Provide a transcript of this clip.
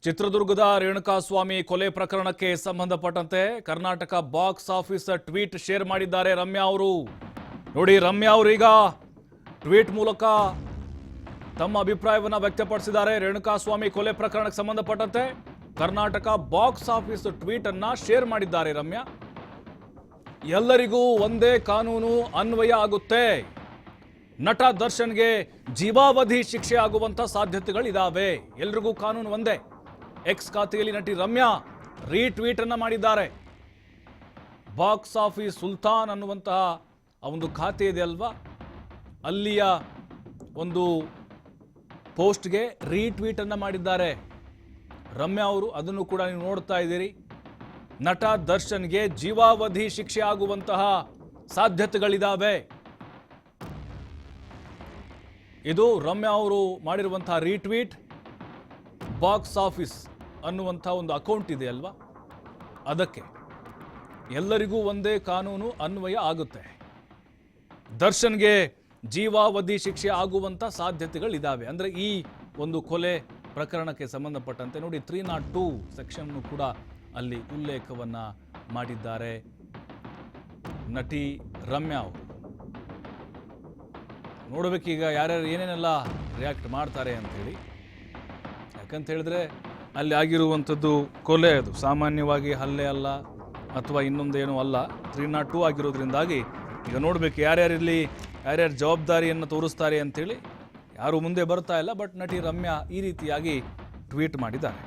ಚಿತ್ರದುರ್ಗದ ರೇಣುಕಾಸ್ವಾಮಿ ಕೊಲೆ ಪ್ರಕರಣಕ್ಕೆ ಸಂಬಂಧಪಟ್ಟಂತೆ Karnataka box office tweet share ಮಾಡಿದ್ದಾರೆ ರಮ್ಯಾ ಅವರು. ನೋಡಿ, ರಮ್ಯಾ ಅವರು ಈಗ ಟ್ವೀಟ್ ಮೂಲಕ ತಮ್ಮ ಅಭಿಪ್ರಾಯವನ್ನು ವ್ಯಕ್ತಪಡಿಸಿದ್ದಾರೆ. ರೇಣುಕಾಸ್ವಾಮಿ ಕೊಲೆ ಪ್ರಕರಣಕ್ಕೆ ಸಂಬಂಧಪಟ್ಟಂತೆ ಕರ್ನಾಟಕ ಬಾಕ್ಸ್ ಆಫೀಸ್ ಟ್ವೀಟ್ ಅನ್ನ ಶೇರ್ ಮಾಡಿದ್ದಾರೆ ರಮ್ಯಾ. ಎಲ್ಲರಿಗೂ ಒಂದೇ ಕಾನೂನು ಅನ್ವಯ ಆಗುತ್ತೆ. ನಟ ದರ್ಶನ್ಗೆ ಜೀವಾವಧಿ ಶಿಕ್ಷೆ ಆಗುವಂತ ಸಾಧ್ಯತೆಗಳಿದಾವೆ. ಎಲ್ರಿಗೂ ಕಾನೂನು ಒಂದೇ. ಎಕ್ಸ್ ಖಾತೆಯಲ್ಲಿ ನಟಿ ರಮ್ಯಾ ರೀಟ್ವೀಟ್ ಅನ್ನ ಮಾಡಿದ್ದಾರೆ. ಬಾಕ್ಸ್ ಆಫೀಸ್ ಸುಲ್ತಾನ್ ಅನ್ನುವಂತಹ ಒಂದು ಖಾತೆ ಇದೆ ಅಲ್ವಾ, ಅಲ್ಲಿಯ ಒಂದು ಪೋಸ್ಟ್ಗೆ ರೀಟ್ವೀಟ್ ಅನ್ನ ಮಾಡಿದ್ದಾರೆ ರಮ್ಯಾ ಅವರು. ಅದನ್ನು ಕೂಡ ನೀವು ನೋಡ್ತಾ ಇದ್ದೀರಿ. ನಟ ದರ್ಶನ್ಗೆ ಜೀವಾವಧಿ ಶಿಕ್ಷೆ ಆಗುವಂತಹ ಸಾಧ್ಯತೆಗಳಿದಾವೆ. ಇದು ರಮ್ಯಾ ಅವರು ಮಾಡಿರುವಂತಹ ರೀಟ್ವೀಟ್. ಬಾಕ್ಸ್ ಆಫೀಸ್ ಅನ್ನುವಂಥ ಒಂದು ಅಕೌಂಟ್ ಇದೆ ಅಲ್ವಾ, ಅದಕ್ಕೆ ಎಲ್ಲರಿಗೂ ಒಂದೇ ಕಾನೂನು ಅನ್ವಯ ಆಗುತ್ತೆ. ದರ್ಶನ್ಗೆ ಜೀವಾವಧಿ ಶಿಕ್ಷೆ ಆಗುವಂಥ ಸಾಧ್ಯತೆಗಳಿದ್ದಾವೆ. ಅಂದರೆ ಈ ಒಂದು ಕೊಲೆ ಪ್ರಕರಣಕ್ಕೆ ಸಂಬಂಧಪಟ್ಟಂತೆ ನೋಡಿ 302 ಸೆಕ್ಷನ್ ಕೂಡ ಅಲ್ಲಿ ಉಲ್ಲೇಖವನ್ನ ಮಾಡಿದ್ದಾರೆ ನಟಿ ರಮ್ಯಾ ಅವರು. ನೋಡಬೇಕೀಗ ಯಾರ್ಯಾರು ಏನೇನೆಲ್ಲ ರಿಯಾಕ್ಟ್ ಮಾಡ್ತಾರೆ ಅಂಥೇಳಿ. ಯಾಕಂತ ಹೇಳಿದ್ರೆ ಅಲ್ಲಿ ಆಗಿರುವಂಥದ್ದು ಕೊಲೆ, ಅದು ಸಾಮಾನ್ಯವಾಗಿ ಹಲ್ಲೆ ಅಲ್ಲ ಅಥವಾ ಇನ್ನೊಂದೇನೂ ಅಲ್ಲ, 302 ಆಗಿರೋದ್ರಿಂದಾಗಿ ಈಗ ನೋಡಬೇಕು ಯಾರ್ಯಾರು ಜವಾಬ್ದಾರಿಯನ್ನು ತೋರಿಸ್ತಾರೆ ಅಂಥೇಳಿ. ಯಾರು ಮುಂದೆ ಬರ್ತಾ ಇಲ್ಲ. ಬಟ್ ನಟಿ ರಮ್ಯಾ ಈ ರೀತಿಯಾಗಿ ಟ್ವೀಟ್ ಮಾಡಿದ್ದಾರೆ.